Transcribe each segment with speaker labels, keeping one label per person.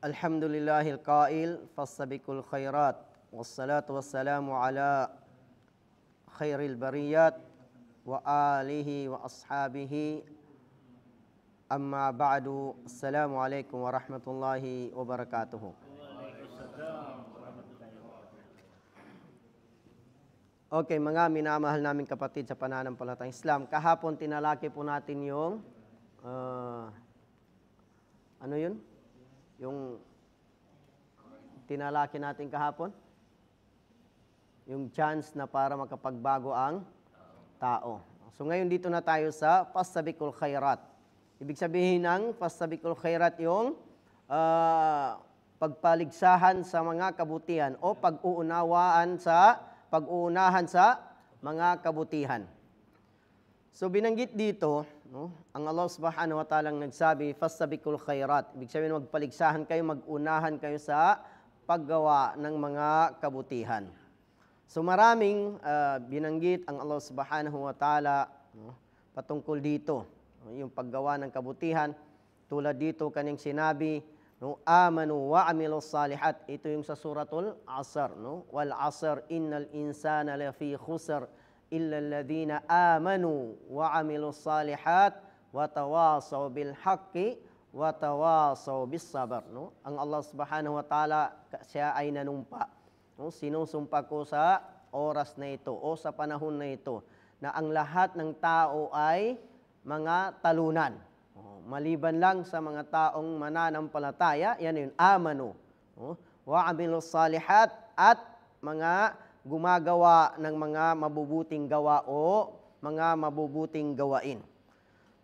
Speaker 1: Alhamdulillahil qail fastabiqul khairat wassalatu wassalamu ala khairil bariyat wa alihi wa ashabihi amma ba'du. Assalamu alaikum warahmatullahi wabarakatuh. Okay, mga minamahal naming kapatid sa pananampalatayang Islam, kahapon tinalaki po natin yung ano yun? Yung tinalaki natin kahapon? Yung chance na para makapagbago ang tao. So ngayon dito na tayo sa fastabiqul khairat. Ibig sabihin ng fastabiqul khairat yung pagpaligsahan sa mga kabutihan o pag-uunahan sa mga kabutihan. So binanggit dito, ang Allah subhanahu wa ta'ala nagsabi, fastabiqul khairat. Ibig sabihin, magpaligsahan kayo, mag-unahan kayo sa paggawa ng mga kabutihan. So maraming binanggit ang Allah subhanahu wa ta'ala patungkol dito. Yung paggawa ng kabutihan, tulad dito kanyang sinabi, amanu wa amilus salihat. Ito yung sa suratul Asr. Wal asr innal insana lafi khusr illa alladhina amanu wa amilus salihat wa tawasaw bil haqqi wa tawasaw bis sabr. Ang Allah subhanahu wa ta'ala, siya ay nanumpa. Sinusumpa ko sa oras na ito o sa panahon na ito na ang lahat ng tao ay mga talunan. Maliban lang sa mga taong mananampalataya, yan yun, amanu wa amilus salihat, at mga gumagawa ng mga mabubuting gawa o mga mabubuting gawain.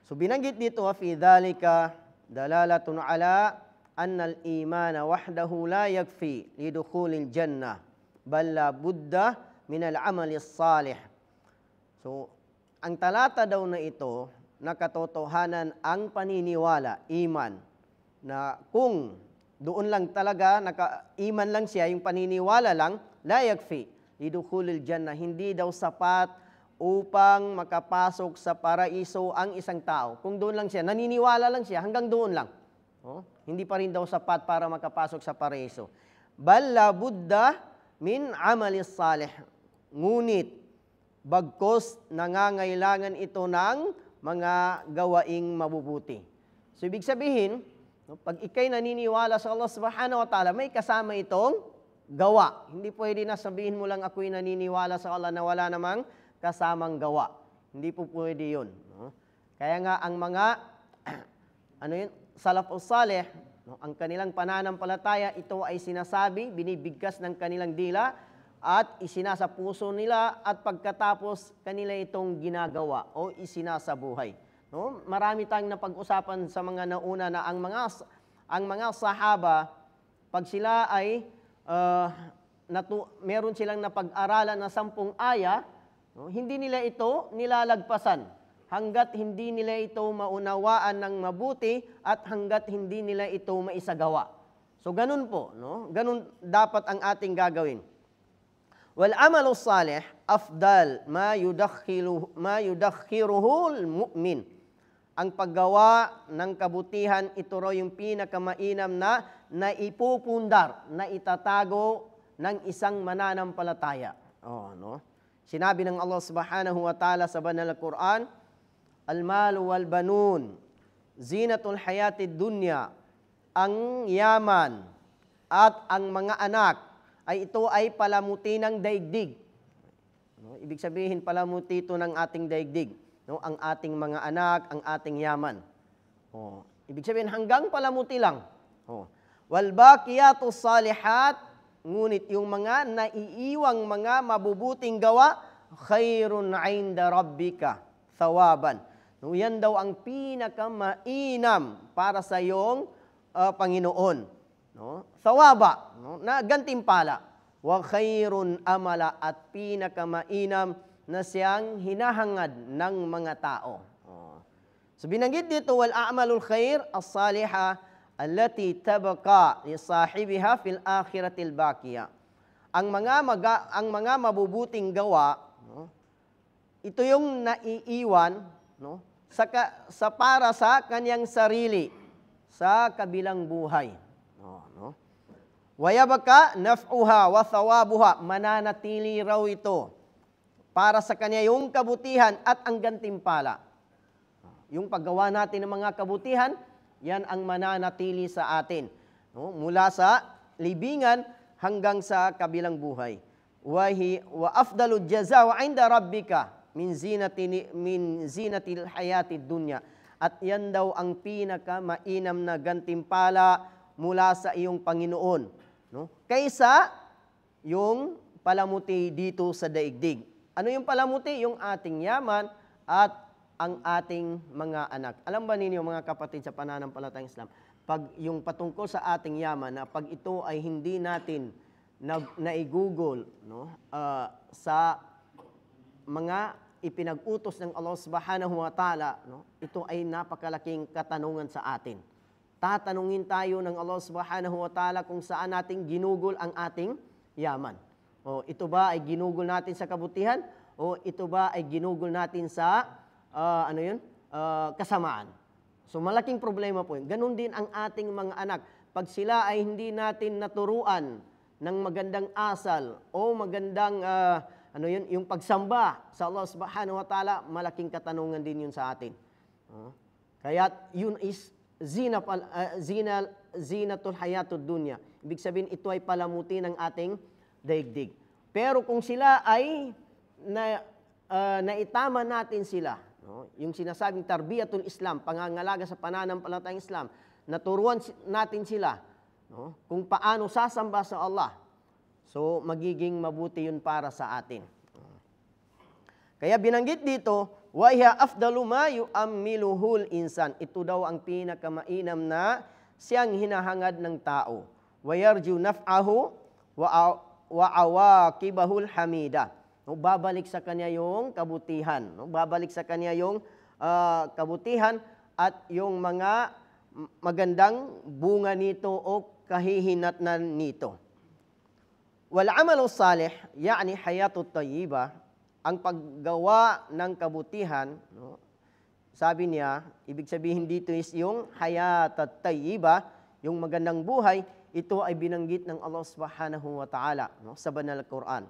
Speaker 1: So binanggit dito, fi dhalika dalalatun ala anna al-iman wahdahu la yakfi lidukhulil jannah bal la budda min al-amali salih. So ang talata daw na ito, nakatotohanan ang paniniwala, iman, na kung doon lang talaga, iman lang siya, yung paniniwala lang, la yakfi lidukhulil jannah, hindi daw sapat upang makapasok sa paraiso ang isang tao. Kung doon lang siya, naniniwala lang siya, hanggang doon lang. Hindi pa rin daw sapat para makapasok sa paraiso. Bal la budda min amalis salih. Ngunit, bagkos nangangailangan ito ng mga gawaing mabubuti. So, ibig sabihin, pag ikay naniniwala sa Allah subhanahu wa ta'ala, may kasama itong gawa. Hindi pwede na sabihin mo lang ako'y naniniwala sa Allah na wala namang kasamang gawa. Hindi po pwede yun. Kaya nga ang mga salafus salih, ang kanilang pananampalataya, ito ay sinasabi, binibigkas ng kanilang dila at isinasa puso nila, at pagkatapos kanila itong ginagawa o isinasabuhay. Marami tayong napag-usapan sa mga nauna na ang mga sahaba, pag sila ay meron silang napag-aralan na 10 aya, hindi nila ito nilalagpasan hanggat hindi nila ito maunawaan ng mabuti at hanggat hindi nila ito maisagawa. So ganun po, ganun dapat ang ating gagawin. Wal amalu salih afdal ma yudakhiruhul mu'min. Ang paggawa ng kabutihan, ito raw yung pinakamainam na naipupundar, na itatago ng isang mananampalataya. Sinabi ng Allah subhanahu wa ta'ala sa banal na Quran, al-malu wal banun, zinatul hayatid dunya, ang yaman at ang mga anak, ito ay palamuti ng daigdig. Ibig sabihin, palamuti ito ng ating daigdig. Ang ating mga anak, ang ating yaman. Ibig sabihin, hanggang palamuti lang. Wal baqiyatus salihat, ngunit yung mga naiiwang mga mabubuting gawa, khairun 'inda rabbika thawaban. Yan daw ang pinakamainam para sa iyong Panginoon. Thawaba, na gantimpala. Wa khairun amala, at pinakamainam na siyang hinahangad ng mga tao. So binanggit dito, wal a'malul khair as-salihah allati tabqa li sahibiha fil akhiratil baqiya. Ang mga mabubuting gawa, ito yung naiiwan, sa para sa kanyang sarili sa kabilang buhay. Oh, no? Wayabaka naf'uha wa thawabuha, mananatili raw ito para sa kanya yung kabutihan at ang gantimpala. Yung paggawa natin ng mga kabutihan, yan ang mananatili sa atin. No? Mula sa libingan hanggang sa kabilang buhay. Wa afdalul jaza wa 'inda rabbika min zinatil hayatid dunya. At yan daw ang pinaka mainam na gantimpala mula sa iyong Panginoon, no? Kaysa yung palamuti dito sa daigdig. Ano yung palamuti? Yung ating yaman at ang ating mga anak. Alam ba ninyo mga kapatid sa pananampalatayang Islam, pag yung patungkol sa ating yaman, na pag ito ay hindi natin naigugol, no, sa mga ipinag-utos ng Allah Subhanahu wa Ta'ala, no, ito ay napakalaking katanungan sa atin. Tatanungin tayo ng Allah Subhanahu wa Ta'ala kung saan natin ginugol ang ating yaman. O ito ba ay ginugol natin sa kabutihan? O ito ba ay ginugol natin sa kasamaan? So malaking problema po yun. Ganon din ang ating mga anak. Pag sila ay hindi natin naturuan ng magandang asal o magandang yung pagsamba sa Allah Subhanahu wa Ta'ala, malaking katanungan din yun sa atin. Kaya yun is zinatul hayatud dunya. Ibig sabihin, ito ay palamuti ng ating daigdig. Pero kung sila ay naitama natin sila, no? Yung sinasabing tarbiyatul Islam, pangangalaga sa pananampalatayang Islam, naturuan natin sila, no? Kung paano sasamba sa Allah. So, magiging mabuti yun para sa atin. Kaya binanggit dito, وَهِيَ أَفْضَلُ مَا يُؤَمِّلُهُ الْإِنسَانِ. Ito daw ang pinakamainam na siyang hinahangad ng tao. وَيَرْجُ نَفْعَهُ وَعَوَاقِبَهُ الْحَمِيدَةِ. No, babalik sa kanya yung kabutihan. No? Babalik sa kanya yung kabutihan at yung mga magandang bunga nito o kahihinatnan nito. Wal-amalu salih, yani hayatut tayyiba, ang paggawa ng kabutihan, no, sabi niya, ibig sabihin dito is yung hayatut tayyiba, yung magandang buhay, ito ay binanggit ng Allah Subhanahu wa Ta'ala, no, sa Banal Quran.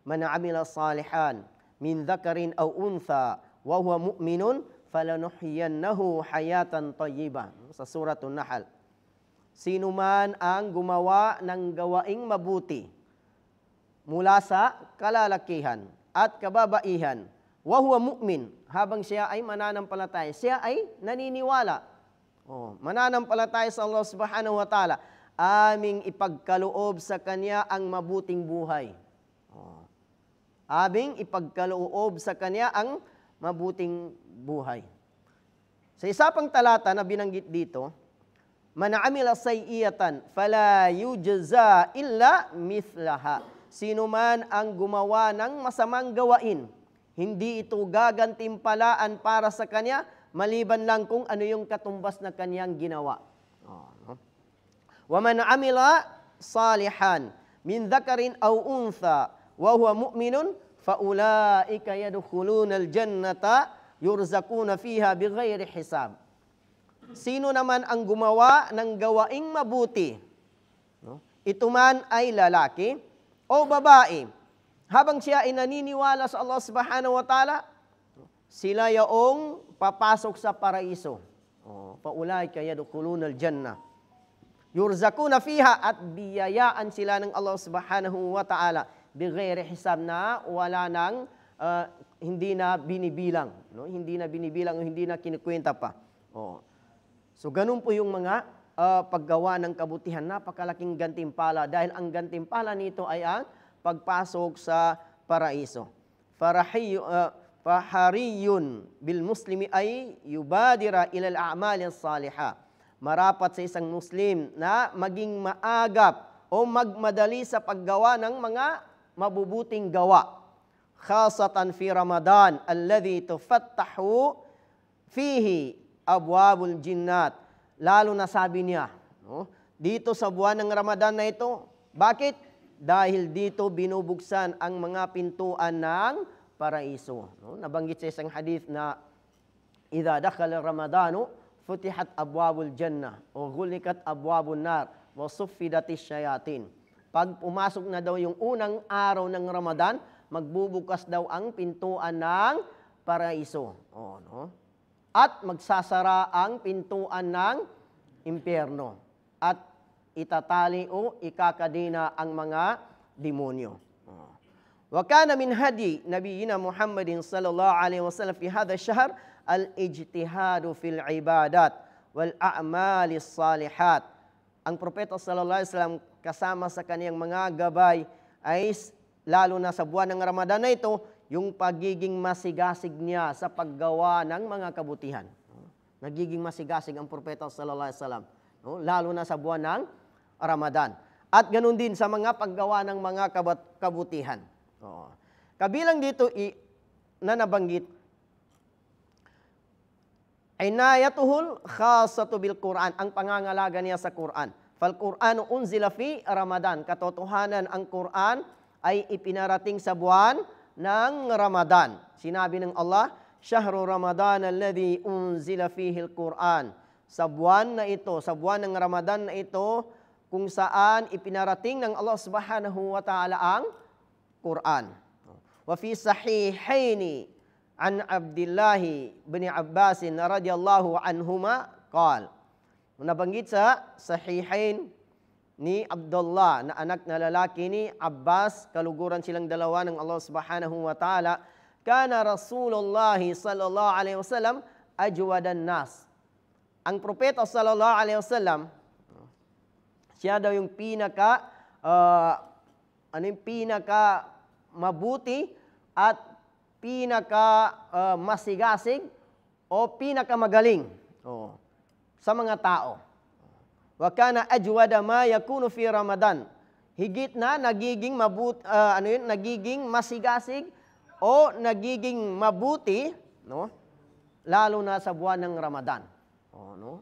Speaker 1: Man amila salihan min dhakarin aw untha wa huwa mu'minun falanuhyiyannahu hayatan tayyiba, sa Suratun Nahl. Sino man ang gumawa ng gawaing mabuti mula sa kalalakihan at kababaihan, wa huwa mu'min, habang siya ay mananampalataya, siya ay naniniwala. Mananampalataya sa Allah Subhanahu wa Ta'ala, aming ipagkaloob sa kanya ang mabuting buhay. Aming ipagkaloob sa kanya ang mabuting buhay. Sa isa pang talata na binanggit dito, man amila sayyiatan fala yujza illa mithlaha. Sino man ang gumawa ng masamang gawain, hindi ito gagantimpalaan para sa kanya, maliban lang kung ano yung katumbas na kanyang ginawa. Wa man amila salihan min dhakarin aw untha wa huwa mu'minun fa ulaika yadkhuluna al-jannata yurzaquna fiha bighairi hisab. Sino naman ang gumawa ng gawaing mabuti, no? Ito man ay lalaki o babae, habang siya ay naniniwala sa Allah Subhanahu wa Ta'ala, sila yaong papasok sa paraiso. Faulaika yadkhuluna al-jannah. Yurzaquna fiha, at biyayaan sila ng Allah Subhanahu wa Ta'ala bighairi hisab, na wala nang hindi na binibilang, no? Hindi na binibilang o hindi na kinikwenta pa. So ganun po yung mga paggawa ng kabutihan, napakalaking gantimpala, dahil ang gantimpala nito ay ang pagpasok sa paraiso. Fahariyun bil muslimi ay yubadira ilal a'mali salihah. Marapat sa isang Muslim na maging maagap o magmadali sa paggawa ng mga mabubuting gawa. Khasatan fi Ramadan alladhi tufattahu fihi abwabul jinnat. Lalo na sabi niya, no, dito sa buwan ng Ramadan na ito. Bakit? Dahil dito binubuksan ang mga pintuan ng paraiso. No? Nabanggit sa isang hadith na idha dakhala Ramadanu futihat abwabul jannah o ghulikat abwabun nar wa suffidatis syayatin. Pag pumasok na daw yung unang araw ng Ramadan, magbubukas daw ang pintuan ng paraiso. No? At magsasara ang pintuan ng impyerno. At itatali o ikakadina ang mga demonyo. Wa kana min hadi nabiyina Muhammadin sallallahu alaihi wasallam fi hadha ash-shahr al-ijtihadu fil ibadat wal a'malis salihat. Ang propeta sallallahu alaihi wasallam kasama sa kaniyang mga gabay ay lalo na sa buwan ng Ramadan na ito, yung pagiging masigasig niya sa paggawa ng mga kabutihan. Nagiging masigasig ang propeta sallallahu alaihi wasallam, lalo na sa buwan ng Ramadan. At ganun din sa mga paggawa ng mga kabutihan. Kabilang dito na nabanggit, inayatuhul khasatu bil Quran, ang pangangalaga niya sa Quran. Fal Quranu unzila fi Ramadan. Katotohanan ang Quran ay ipinarating sa buwan ng Ramadan. Sinabi ng Allah, Shahru Ramadan alladhi unzila fihi al-Quran. Sa buwan na ito, sa buwan ng Ramadan na ito, kung saan ipinarating ng Allah subhanahu wa ta'ala ang Quran. Wa fi sahihaini an Abdullah bin Abbas radhiyallahu anhuma qala. Nabanggit sa sahihain ni Abdullah na anak na lalaki ni Abbas, kaluguran silang dalawa ng Allah subhanahu wa ta'ala, kana Rasulullah sallallahu alaihi wasallam ajwadan nas. Ang propeta sallallahu alaihi wasallam, siya daw yung pinaka mabuti at pinaka masigasig o pinaka magaling sa mga tao. Wa kana ajwada ma yakunu fi Ramadan. Higit na nagiging nagiging masigasig o nagiging mabuti, lalo na sa buwan ng Ramadan.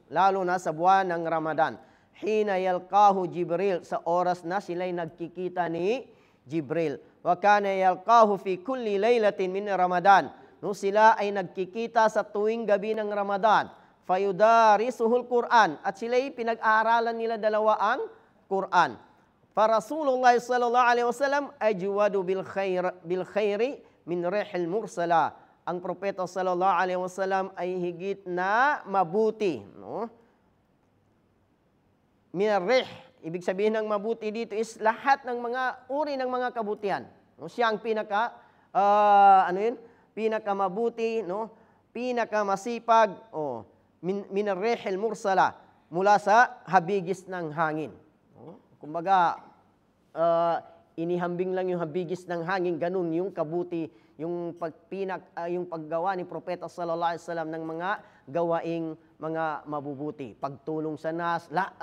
Speaker 1: Lalo na sa buwan ng Ramadan. Hina yalqahu Jibril, sa oras na sila'y nagkikita ni Jibril. Wa kana yalqahu fi kulli laylatin min Ramadan. Sila ay nagkikita sa tuwing gabi ng Ramadan. Fayudarisuhul Quran, at sila'y pinag-aaralan nila dalawa ang Quran. Fa Rasulullah sallallahu alaihi wasallam ajwadu bil khairi min rihil mursala. Ang propeta sallallahu alaihi wasallam ay higit na mabuti, min rih, ibig sabihin ng mabuti dito is lahat ng mga uri ng mga kabutihan. Siya ang pinakamabuti, pinakamasipag, min rihil mursala, mula sa habigis ng hangin. Kumbaga, inihambing lang yung habigis ng hangin, ganun yung kabuti, yung paggawa ni propeta sallallahu alaihi wasallam ng mga gawaing mga mabubuti, pagtulong sa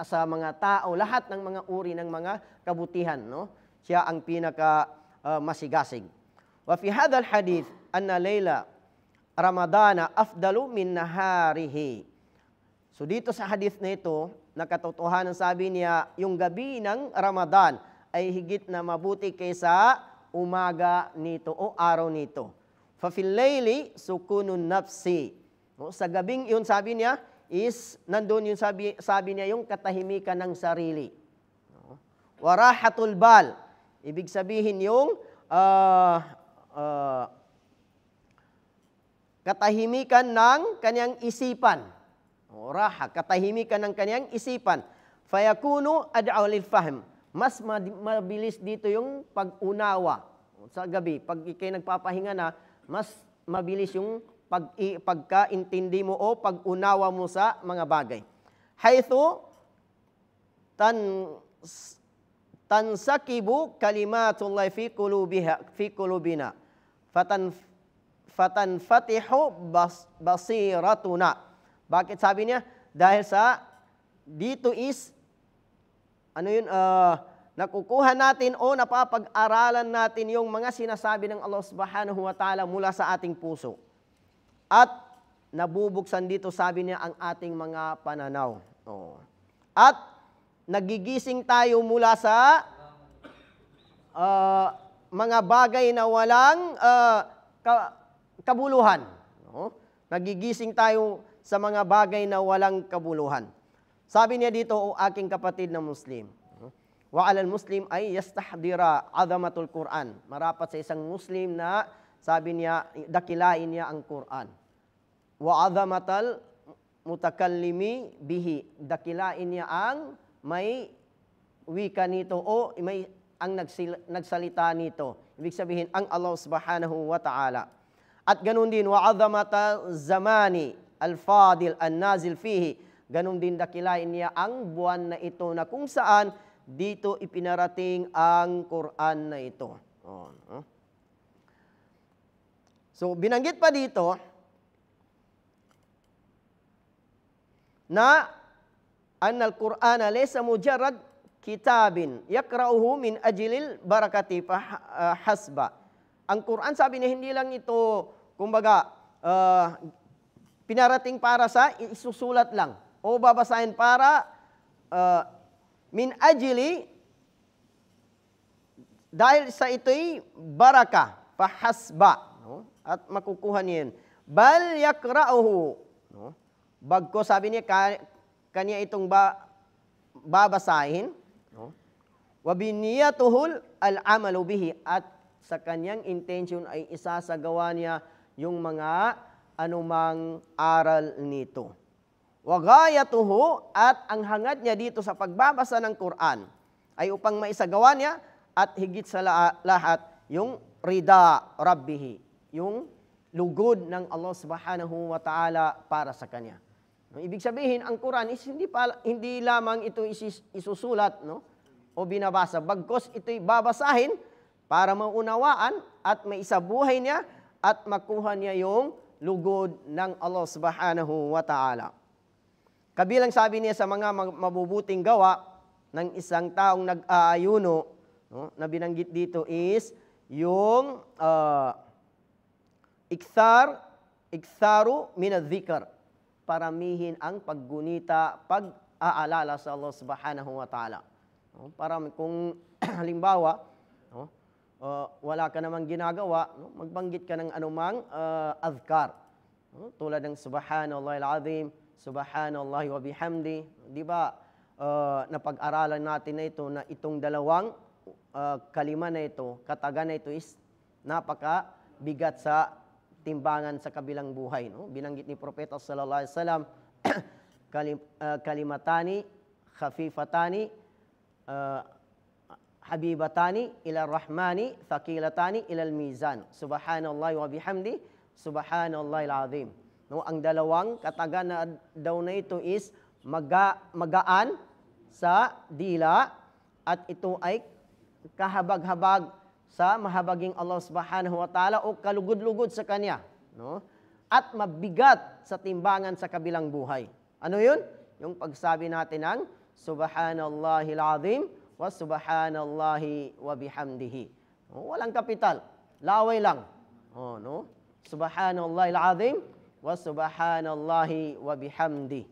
Speaker 1: sa mga tao, lahat ng mga uri ng mga kabutihan, siya ang pinaka masigasig. Wa fi hadha al-hadith anna layla Ramadana afdalu min naharihi. So dito sa hadith na ito, nakatotohanan, sabi niya, yung gabi ng Ramadan ay higit na mabuti kaysa umaga nito o araw nito. Fa fil layli sukunun nafsi. Sa gabing yun, sabi niya, is nandun yung sabi niya yung katahimikan ng sarili. Warahatul bal, ibig sabihin yung katahimikan ng kanyang isipan. Raha, katahimikan ng kanyang isipan. Fayakunu ad'aw lil fahm. Mas mabilis dito yung pag-unawa sa gabi. Pag ikay nagpapahinga na, mas mabilis yung pagkaintindi mo o pag-unawa mo sa mga bagay. Haythu tansakibu kalimatullah fi qulubina fatanfatihu basiratuna. Bakit sabi niya? Dahil sa dito is nakukuha natin o napapag-aralan natin yung mga sinasabi ng Allah subhanahu wa ta'ala mula sa ating puso. At nabubuksan dito, sabi niya, ang ating mga pananaw. At nagigising tayo mula sa mga bagay na walang kabuluhan. Nagigising tayo sa mga bagay na walang kabuluhan. Sabi niya dito, o aking kapatid na Muslim, wa alal Muslim ay yastahdira azamatul Quran. Marapat sa isang Muslim na sabi niya, dakilain niya ang Quran. Wa azamatal mutakallimi bihi. Dakilain niya ang may wika nito o may ang nagsalita nito. Ibig sabihin, ang Allah subhanahu wa ta'ala. At ganun din, wa azamata zamani al-fadil an-nazil fihi. Ganun din dakilain niya ang buwan na ito na kung saan dito ipinarating ang Quran na ito. So, binanggit pa dito na annal Qur'ana laysa mujarrad kitabin yakra'uhu min ajlil barakati hasba. Ang Quran, sabi niya, hindi lang ito, kumbaga, pinarating para sa isusulat lang o babasahin para min ajli, dahil sa ito'y baraka, pahasba, no? At makukuha niya yun. Bal yakra'uhu, no? Bagko, sabi niya, kanya itong babasahin, no? Wabiniyatuhul al-amalu bihi, at sa kanyang intention ay isasagawa niya yung mga anumang aral nito. Wagayatuhu, at ang hangad niya dito sa pagbabasa ng Quran ay upang maisagawa niya at higit sa lahat yung rida rabbihi, yung lugod ng Allah subhanahu wa ta'ala para sa kanya. No, ibig sabihin, ang Quran is hindi lamang ito isusulat, no, o binabasa, bagkos ito'y babasahin para maunawaan at maisabuhay niya at makuha niya yung lugod ng Allah subhanahu wa ta'ala. Kabilang sabi niya sa mga mabubuting gawa ng isang taong nag-aayuno, no, na binanggit dito is yung iktharu minadh-dhikr. Paramihin ang paggunita, pag-aalala sa Allah subhanahu wa ta'ala. No, para kung halimbawa, no, wala ka namang ginagawa, no, magbanggit ka ng anumang adhkar. No, tulad ng subhanallahil azim, subhanallahi wa bihamdi. Di ba, napag-aralan natin na ito na itong dalawang kalima na ito, katagan na ito is napaka-bigat sa timbangan sa kabilang buhay. No? Binanggit ni Propeta sallallahu alaihi wasallam, kalimatani, khafifatani, habibatani ila rahmani, thaqilatani ila mizan. Subhanallahi wa bihamdi, subhanallahil azim. No, ang dalawang katagan na daw na ito is magaan sa dila at ito ay kahabag-habag sa mahabaging Allah subhanahu wa ta'ala o kalugod-lugod sa Kanya. No? At mabigat sa timbangan sa kabilang buhay. Ano yun? Yung pagsabi natin ng subhanallahil azim wa subhanallahi wa bihamdihi. No? Walang kapital. Laway lang. No? Subhanallahil azim wa subhanallahi wa bihamdi.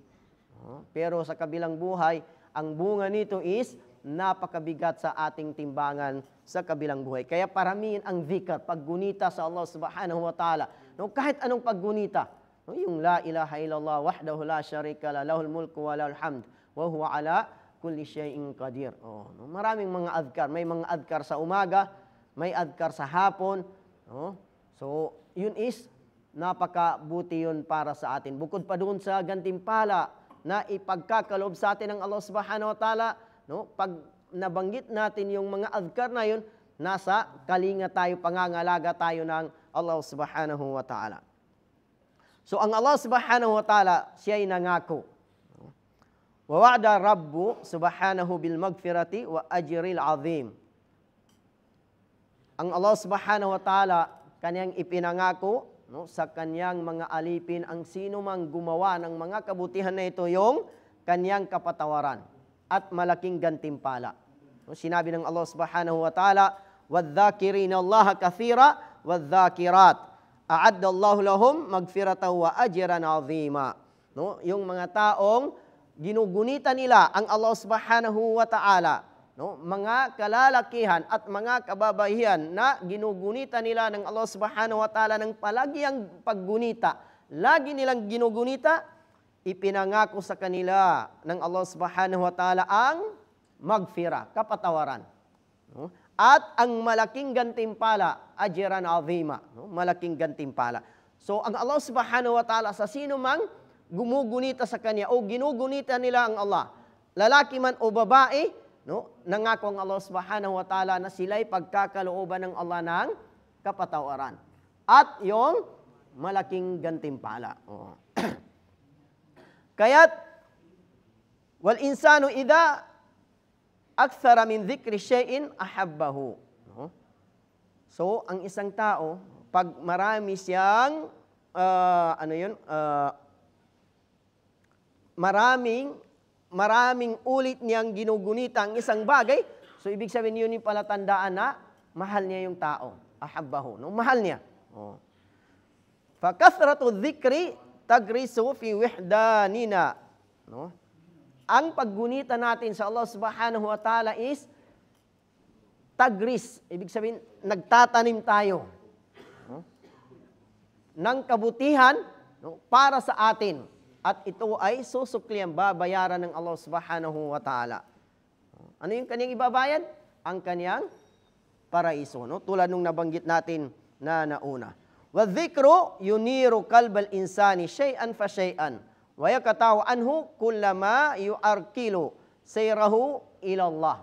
Speaker 1: Pero sa kabilang buhay, ang bunga nito is napakabigat sa ating timbangan sa kabilang buhay. Kaya paramihin ang dhikr, paggunita sa Allah subhanahu wa ta'ala. No, kahit anong paggunita. No, yung la ilaha illallah wahdahu la syarika la lahul mulku wa lahul hamd wa huwa ala kulli syai'in qadir. No, maraming mga adhkar. May mga adhkar sa umaga, may adhkar sa hapon. No? So, yun is napakabuti yun para sa atin. Bukod pa doon sa gantimpala na ipagkakalob sa atin ng Allah subhanahu wa ta'ala, no? Pag nabanggit natin yung mga adhkar na yun, nasa kalinga tayo, pangangalaga tayo ng Allah subhanahu wa ta'ala. So ang Allah subhanahu wa ta'ala, siya ay nangako. Wa wa'da rabbu subhanahu bil magfirati wa ajril azim. Ang Allah subhanahu wa ta'ala, kanyang ipinangako, no, sa kanyang mga alipin, ang sino mang gumawa ng mga kabutihan na ito, yung kanyang kapatawaran at malaking gantimpala. No, sinabi ng Allah subhanahu wa ta'ala, وَالذَّاكِرِينَ اللَّهَ كَثِيرًا وَالذَّاكِرَاتِ أَعَدَّ اللَّهُ لَهُمْ مَغْفِرَةً وَأَجْرًا عَظِيمًا. No, yung mga taong ginugunita nila ang Allah subhanahu wa ta'ala, no, mga kalalakihan at mga kababahihan na ginugunita nila ng Allah subhanahu wa ta'ala ng palagiang paggunita, lagi nilang ginugunita, ipinangako sa kanila ng Allah subhanahu wa ta'ala ang magfira, kapatawaran. No? At ang malaking gantimpala, ajran azima, no? Malaking gantimpala. So ang Allah subhanahu wa ta'ala sa sino mang gumugunita sa kanya o ginugunita nila ang Allah, lalaki man o babae, no? Nangako ang Allah subhanahu wa ta'ala na sila'y pagkakalooban ng Allah ng kapatawaran. At yung malaking gantimpala. Oh. Kaya't, wal insanu idha akthara min dhikri shay'in ahabbahu. No? So, ang isang tao, pag marami siyang, maraming ulit niyang ginugunita ang isang bagay, so ibig sabihin yun yung palatandaan na mahal niya yung tao. Ahabbahu. No? Mahal niya. Oh. Fakathratu dhikri tagrisu fi wihdanina. No? Ang paggunita natin sa Allah subhanahu wa ta'ala is tagris. Ibig sabihin, nagtatanim tayo, no? Ng kabutihan, no? Para sa atin. At ito ay susuklian, babayaran ng Allah subhanahu wa ta'ala. Ano yung kanyang ibabayan? Ang kanyang paraiso. No? Tulad nung nabanggit natin na nauna. وَالذِّكْرُ يُنِيرُ قَلْبَ الْإِنسَانِ شَيْئًا فَشَيْئًا وَيَقْطَعُ عَنْهُ كُلَّمَا يُعَرْقِلُ سَيْرَهُ إِلَى اللَّهِ.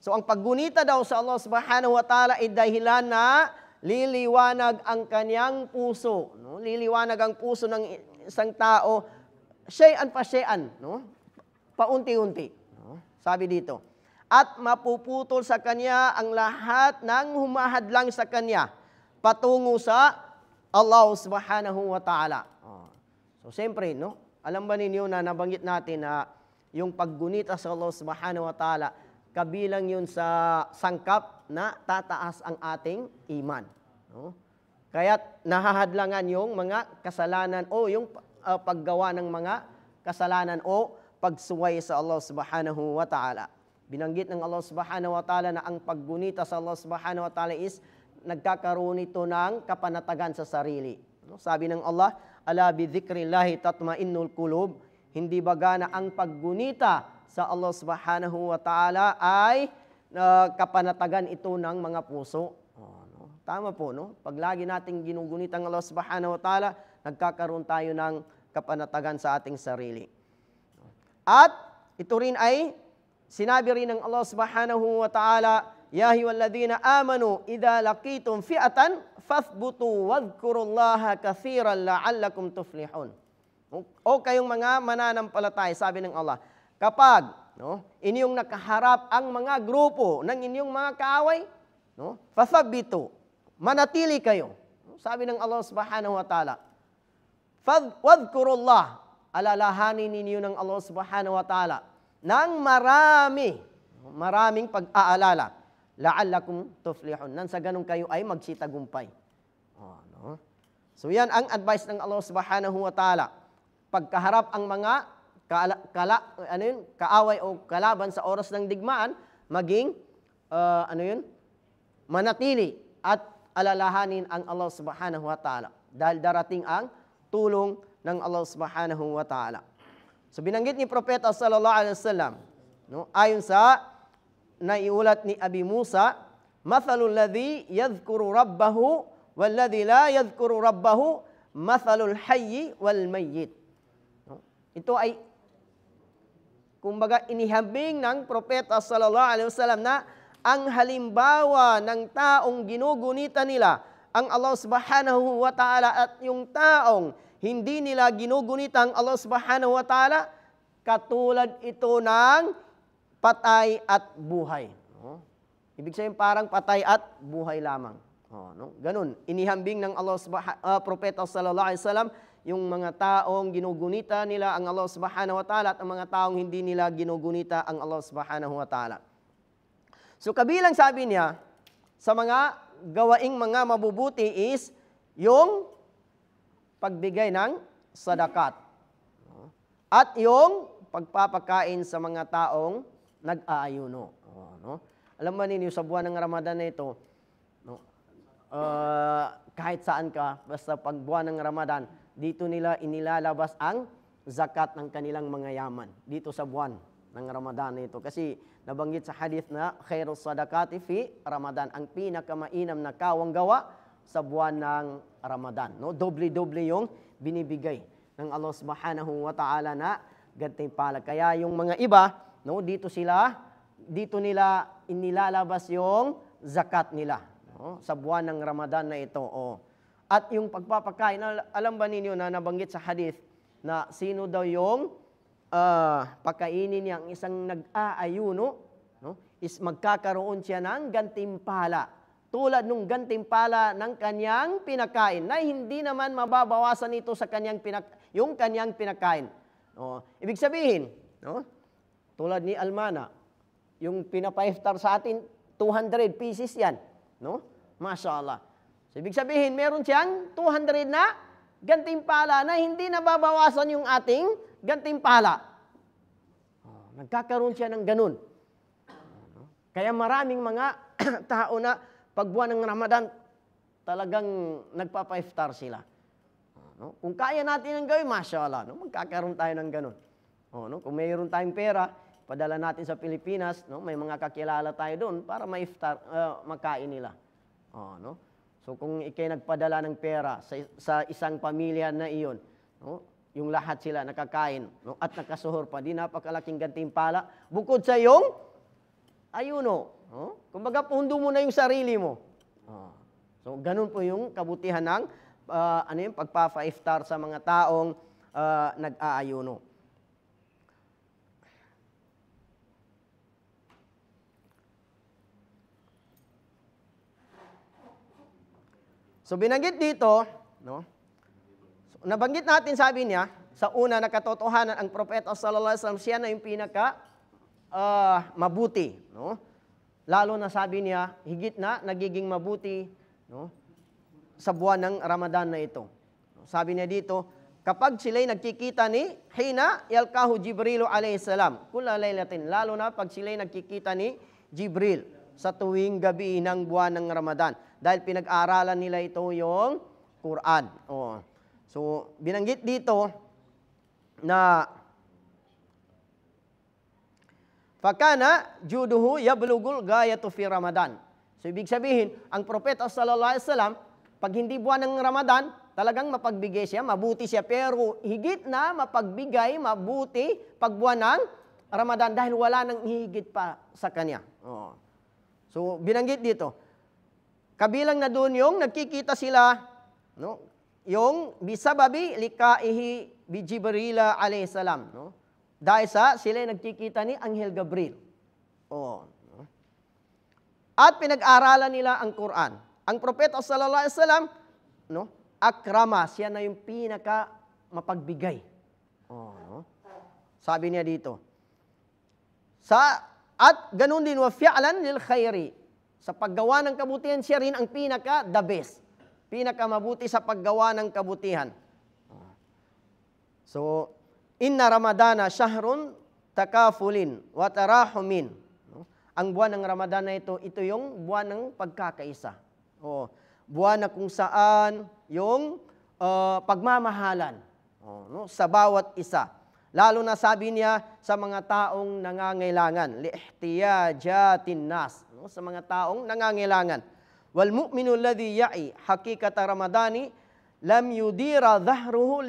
Speaker 1: So ang paggunita daw sa Allah subhanahu wa ta'ala ay dahilan na liliwanag ang kanyang puso. No? Liliwanag ang puso ng isang tao, shay'an pa shay'an, no? Paunti-unti. No? Sabi dito. At mapuputol sa kanya ang lahat ng humahadlang sa kanya patungo sa Allah subhanahu wa ta'ala. So, siyempre, no? Alam ba ninyo na nabanggit natin na yung paggunita sa Allah subhanahu wa ta'ala, kabilang yun sa sangkap na tataas ang ating iman. No? Kaya't nahahadlangan yung mga kasalanan o yung paggawa ng mga kasalanan o pagsuway sa Allah subhanahu wa ta'ala. Binanggit ng Allah subhanahu wa ta'ala na ang paggunita sa Allah subhanahu wa ta'ala is nagkakaroon ito ng kapanatagan sa sarili. No? Sabi ng Allah, ala bi dhikrillahi tatma'innul qulub. Hindi baga na ang paggunita sa Allah subhanahu wa ta'ala ay kapanatagan ito ng mga puso. No? Tama po, no? Pag lagi nating ginugunita ang Allah subhanahu wa ta'ala, nagkakaroon tayo ng kapanatagan sa ating sarili. At ito rin ay sinabi rin ng Allah subhanahu wa ta'ala, ya ayyuhalladhina amanu idza laqitum fi'atan fathbutu wadhkurullaha katsiran la'allakum tuflihun. O kayong mga mananampalataya, sabi ng Allah, kapag inyong nakaharap ang mga grupo ng inyong mga kaaway, fathabitu, manatili kayo. Sabi ng Allah subhanahu wa ta'ala, wadhkurullah, alalahanin ninyo ng Allah subhanahu wa ta'ala ng maraming pag-aalala, la'allakum tuflihun, nang sa ganun kayo ay magsitagumpay. No? So yan ang advice ng Allah subhanahu wa ta'ala. Pagkaharap ang mga kaaway o kalaban sa oras ng digmaan, maging manatili at alalahanin ang Allah subhanahu wa ta'ala. Dahil darating ang tulong ng Allah subhanahu wa ta'ala. So binanggit ni Propeta sallallahu alaihi wasallam, no, ayon sa naiulat ni Abi Musa, mathalul ladhi yadhkuru rabbahu wal ladhi la yadhkuru rabbahu mathalul hayyi wal mayyit. No? Ito ay kumbaga inihambing ng Propeta sallallahu alaihi wasallam na ang halimbawa ng taong ginugunita nila ang Allah subhanahu wa ta'ala at yung taong hindi nila ginugunita ang Allah subhanahu wa ta'ala, katulad ito ng patay at buhay. No? Ibig sabihin parang patay at buhay lamang. No? Ganun. Inihambing ng Propeta sallallahu alaihi wasallam yung mga taong ginugunita nila ang Allah subhanahu wa ta'ala at ang mga taong hindi nila ginugunita ang Allah subhanahu wa ta'ala. So kabilang sabi niya, sa mga gawaing mga mabubuti is yung pagbigay ng sadakat. At yung pagpapakain sa mga taong nag-aayuno. No? Alam mo ninyo, sa buwan ng Ramadan na ito, no? Kahit saan ka, basta pag buwan ng Ramadan, dito nila inilalabas ang zakat ng kanilang mga yaman dito sa buwan ng Ramadan na ito. Kasi nabanggit sa hadith na khairus sadaqati fi Ramadan, ang pinakamainam na kawang gawa sa buwan ng Ramadan. No? Doble-doble yung binibigay ng Allah Subhanahu wa Ta'ala na gantimpala. Kaya yung mga iba, no, dito nila inilalabas yung zakat nila, no, sa buwan ng Ramadan na ito. Oh. At yung pagpapakain, alam ba ninyo na nabanggit sa hadith na sino daw yung pakainin niya ang isang nag-aayuno, no, is magkakaroon siya ng gantimpala. Tulad nung gantimpala ng kanyang pinakain na hindi naman mababawasan ito sa yung kanyang pinakain. Oh, ibig sabihin, no, tulad ni Almana, yung pinapaiftar sa atin, 200 pieces yan. No? Mashallah. So, ibig sabihin, meron siyang 200 na gantimpala na hindi nababawasan yung ating gantimpala. Oh, nagkakaroon siya ng ganun. Kaya maraming mga tao na pag buwan ng Ramadan, talagang nagpapaiftar sila. No? Kung kaya natin ang gawin, mashallah, no? Magkakaroon tayo ng ganun. No? Kung mayroon tayong pera, padala natin sa Pilipinas, no? May mga kakilala tayo doon para maiftar, makain nila. No? So kung ikay nagpadala ng pera sa isang pamilya na iyon, no? Yung lahat sila nakakain, no? At nakasuhor pa, di napakalaking gantimpala, bukod sa yung ayuno. No? Kumbaga, pundo mo na yung sarili mo. So ganun po yung kabutihan ng yung pagpapa-iftar sa mga taong nag-aayuno. So binanggit dito, no? So, nabanggit natin, sabi niya, sa una na katotohanan, ang propeta sallallahu alaihi wasallam, siya na yung pinaka mabuti, no? Lalo na sabi niya, higit na nagiging mabuti, no, sa buwan ng Ramadan na ito. Sabi niya dito, kapag sila'y nagkikita ni hina yalkahu Jibril alayhi salam, kula laylatin, lalo na pag sila'y nagkikita ni Jibril sa tuwing gabi ng buwan ng Ramadan. Dahil pinag-aralan nila ito yung Quran. So, binanggit dito na fakana juduhu yablugul gayatu fi Ramadan. So, ibig sabihin, ang propeta sallallahu alaihi wasallam, pag hindi buwan ng Ramadan, talagang mapagbigay siya, mabuti siya. Pero higit na mapagbigay, mabuti pag buwan ng Ramadan dahil wala nang higit pa sa kanya. So, binanggit dito. Kabilang na doon yung nagkikita sila, no? Yung bisababi likaihi bi Jibril alayhi salam, no? Dahil sila nagkikita ni Anghel Gabriel. At pinag-aralan nila ang Quran. Ang propeta sallallahu alaihi wasallam, no, akrama, siya na yung pinaka mapagbigay. No? Sabi niya dito. At ganun din, wa fi'lan lil khairi. Sa paggawa ng kabutihan, siya rin ang pinaka the best. Pinaka mabuti sa paggawa ng kabutihan. So, inna Ramadana shahrun takafulin wa tarahumin. No? Ang buwan ng Ramadan na ito yung buwan ng pagkakaisa. Buwan na kung saan yung pagmamahalan, no, sa bawat isa. Lalo na sabi niya sa mga taong nangangailangan, liihtiyajatin nas, no, sa mga taong nangangailangan. Wal mu'minu alladhi ya'i hakikata ramadani lam yudira dhahrahu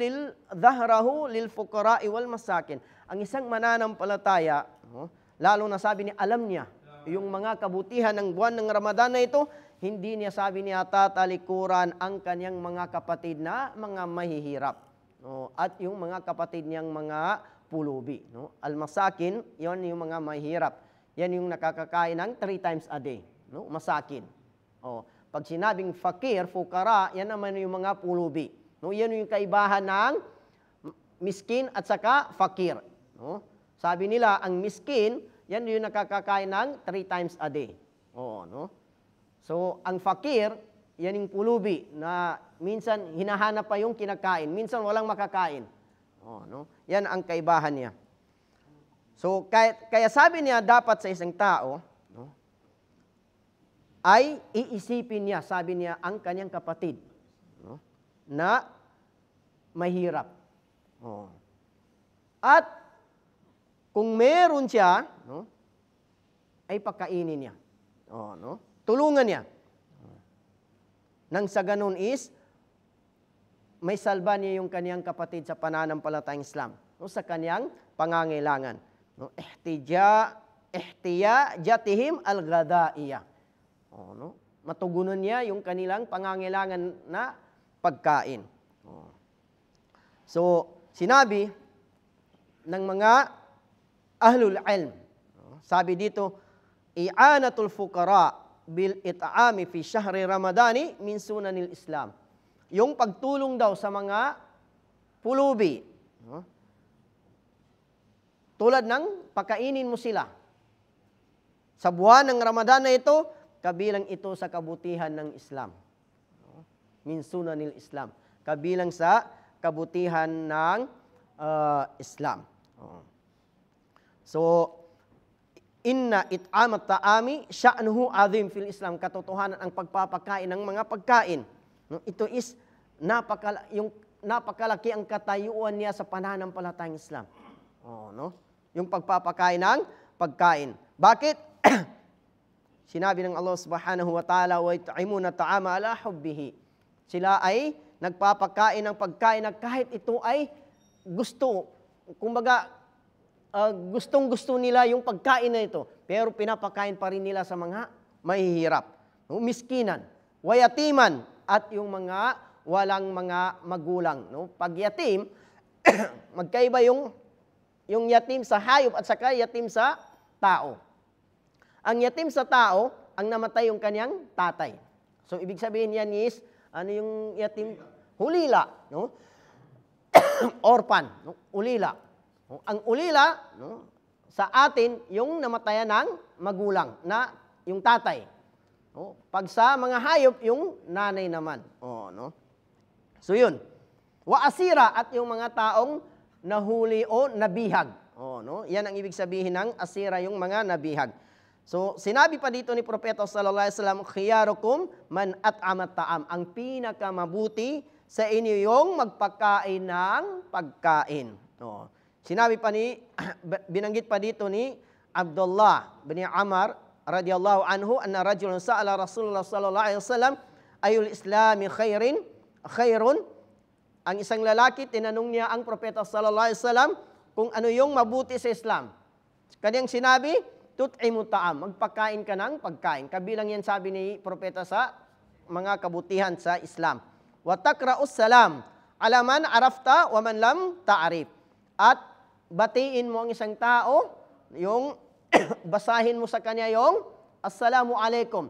Speaker 1: lil fuqara'i wal masakin. Ang isang mananampalataya, no, lalo na sabi niya, alam niya yung mga kabutihan ng buwan ng Ramadan na ito, hindi niya sabi niya tatalikuran ang kanyang mga kapatid na mga mahihirap, no? At yung mga kapatid niyang mga pulubi, no? Al-masakin, yon yung mga mahihirap. Yan yung nakakakain ng 3 times a day, no? Masakin. Pag sinabing fakir, fukara, yan naman yung mga pulubi, no? Yan yung kaibahan ng miskin at saka fakir, no? Sabi nila, ang miskin, yan yung nakakakain ng 3 times a day. No? So, ang fakir, yan yung pulubi na minsan hinahanap pa yung kinakain, minsan walang makakain. No? Yan ang kaibahan niya. So, kaya sabi niya dapat sa isang tao, no, ay iisipin niya, sabi niya, ang kanyang kapatid, no, na mahirap. At kung meron siya, no, ay pakainin niya. No? Tulungan niya. Nang sa ganun is, may salba niya yung kaniyang kapatid sa pananampalatayang Islam, no, sa kaniyang pangangailangan. No? Ihtiyajatihim al-ghadaiya. No? Matugunan niya yung kanilang pangangailangan na pagkain. So, sinabi ng mga ahlul ilm, sabi dito, i'anatul fuqara bil it'ami fi syahri ramadani min sunanil Islam. Yung pagtulong daw sa mga pulubi, tulad ng pakainin mo sila sa buwan ng Ramadan na ito, kabilang ito sa kabutihan ng Islam. Min sunanil Islam. Kabilang sa kabutihan ng Islam. So, inna it'amat ta'ami sya'nuhu azim fil Islam. Katotohanan ang pagpapakain ng mga pagkain. Ito is napakalaki ang katayuan niya sa pananampalatayang Islam. No? Yung pagpapakain ng pagkain. Bakit? Sinabi ng Allah subhanahu wa ta'ala, wa yut'imuna ta'ama ala hubbihi. Sila ay nagpapakain ng pagkain na kahit ito ay gusto. Kumbaga, gustong-gusto nila yung pagkain na ito. Pero pinapakain pa rin nila sa mga mahihirap. No? Miskinan, wayatiman, at yung mga walang mga magulang. No? Pag yatim, magkaiba yung yatim sa hayop at saka yatim sa tao. Ang yatim sa tao, ang namatay yung kanyang tatay. So, ibig sabihin yan is, ano yung yatim? Hulila. No? Orphan. No? Ulila. No? Ang ulila, no? Sa atin, yung namatayan ng magulang, na yung tatay. No? Pag sa mga hayop, yung nanay naman. No? So, yun. Wa asira, at yung mga taong nahuli o nabihag. No? Yan ang ibig sabihin ng asira, yung mga nabihag. So, sinabi pa dito ni Propeta sallallahu alaihi wasallam, khiyarukum man at'amat ta'am. Ang pinakamabuti sa inyo yung magpakain ng pagkain. No. Sinabi pa binanggit pa dito ni Abdullah bin Amr radhiyallahu anhu, anna rajulan sa'ala Rasulullah sallallahu alaihi wasallam, ayul islami khairun. Ang isang lalaki, tinanong niya ang Propeta sallallahu alaihi wasallam kung ano yung mabuti sa Islam. Kanyang sinabi, tut'imu ta'am, magpakain ka ng pagkain. Kabilang yan sabi ni Propeta sa mga kabutihan sa Islam. Wa takra'us salam ala man arafta wa man lam ta'rif. At batiin mo ang isang tao, yung basahin mo sa kanya yung assalamu alaikum.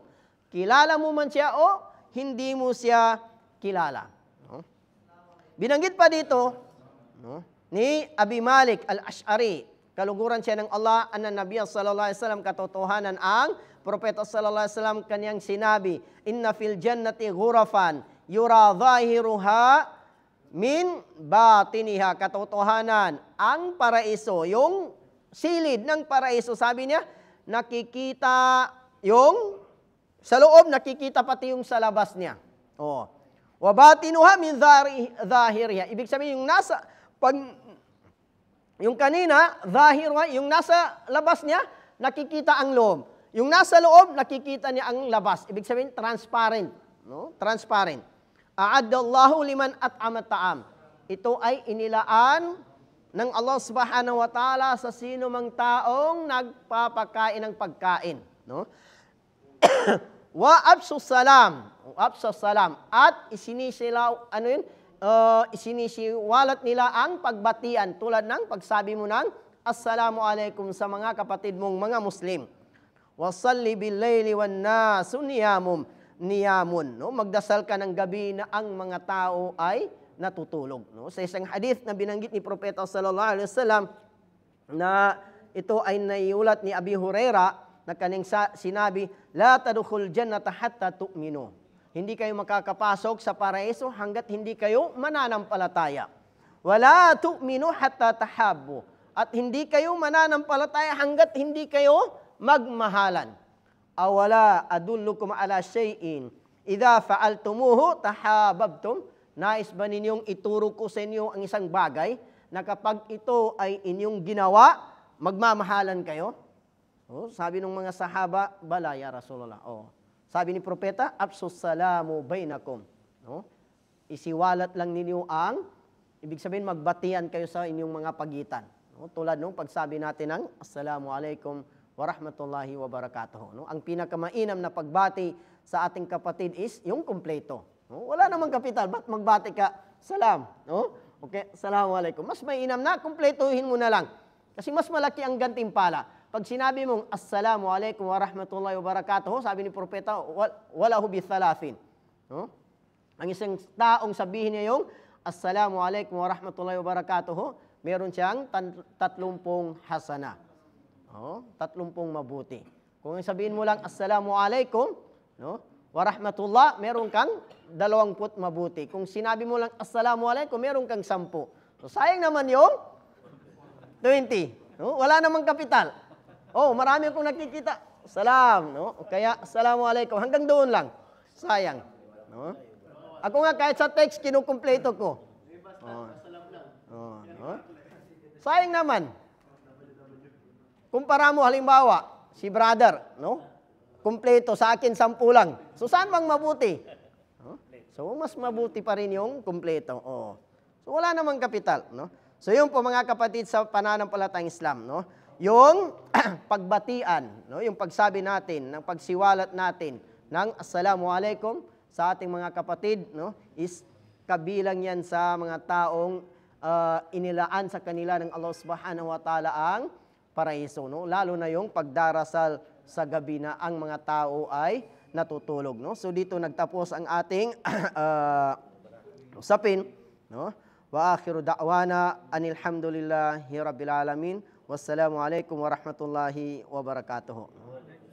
Speaker 1: Kilala mo man siya o hindi mo siya kilala. No? Binanggit pa dito, no, ni Abi Malik al-Ash'ari, kaluguran siya ng Allah, anna Nabiya sallallahu alaihi wasallam, katotohanan ang Propeta sallallahu alaihi wasallam kanyang sinabi, inna fil jannati ghurafan yura zahiruha min batiniha. Katotohanan ang paraiso, yung silid ng paraiso, sabi niya, nakikita yung sa loob, nakikita pati yung sa labas niya. Wa batinuha min zahiriha. Ibig sabihin, yung nasa yung kanina, zahirwa, yung nasa labas niya, nakikita ang loob. Yung nasa loob, nakikita niya ang labas. Ibig sabihin, transparent. No? Transparent. A'addallahu liman at'amat ta'am. Ito ay inilaan ng Allah subhanahu wa ta'ala sa sino mang taong nagpapakain ng pagkain. No? Wa absus salam. At isinisilaw, isinisiwalat nila ang pagbatian tulad ng pagsabi mo ng assalamu alaikum sa mga kapatid mong mga Muslim. Wasalli bil-layli wan-nasu niyamun. No? Magdasal ka ng gabi na ang mga tao ay natutulog. No? Sa isang hadith na binanggit ni Propeta sallallahu alaihi wasallam na ito ay naiulat ni Abi Huraira na kaning sinabi, la tadkhul jannata hatta tu'minu. Hindi kayo makakapasok sa paraiso hanggat hindi kayo mananampalataya. Wala tu'minu hatta tahabbu. At hindi kayo mananampalataya hanggat hindi kayo magmahalan. Awala adullukum ala shay'in idza fa'altumuhu tahabbtum. Nais ba ninyong ituro ko sa inyo ang isang bagay na kapag ito ay inyong ginawa, magmamahalan kayo? Sabi ng mga sahaba, bala ya Rasulullah. Sabi ni propeta, afsus salamu bainakum. Isiwalat lang ninyo ang, ibig sabihin magbatian kayo sa inyong mga pagitan. Tulad nung pagsabi natin ng assalamu alaikum wa rahmatullahi wa barakatuh. Ang pinakamainam na pagbati sa ating kapatid is yung kumpleto. Wala namang kapital, ba't magbati ka? Salam. Okay, assalamu alaikum. Mas mainam na, kumpletuhin mo na lang. Kasi mas malaki ang gantimpala. Pag sinabi mong assalamu alaikum wa rahmatullahi wa barakatuh, sabi ni propeta, wala hu bi thalathin. Ang isang taong sabihin niya yung assalamu alaikum wa rahmatullahi wa barakatuh, meron siyang 30 hasana. 30 mabuti. Kung sabihin mo lang assalamu alaikum, wa rahmatullah, meron kang 20 mabuti. Kung sinabi mo lang assalamu alaikum, meron kang 10. So sayang naman yung 20. Wala namang kapital. Marami akong nakikita. Salam. Kaya assalamu alaikum. Hanggang doon lang. Sayang. Ako nga kahit sa text, kinukumpleto ko. Sayang naman. Kumpara mo halimbawa, si brother, kumpleto, sa akin 10 lang. So saan bang mabuti? So mas mabuti pa rin yung kumpleto. So wala namang kapital. So yun po mga kapatid sa pananampalatayang Islam. Yung pagbatian, yung pagsabi natin, ng pagsiwalat natin ng assalamu alaikum sa ating mga kapatid, is kabilang yan sa mga taong inilaan sa kanila ng Allah subhanahu wa ta'ala ang paraiso. Lalo na yung pagdarasal sa gabi na ang mga tao ay natutulog. So dito nagtapos ang ating usapin. Wa akhiru da'wana anil hamdulillahi rabbil alamin. Wassalamu alaikum warahmatullahi wabarakatuh.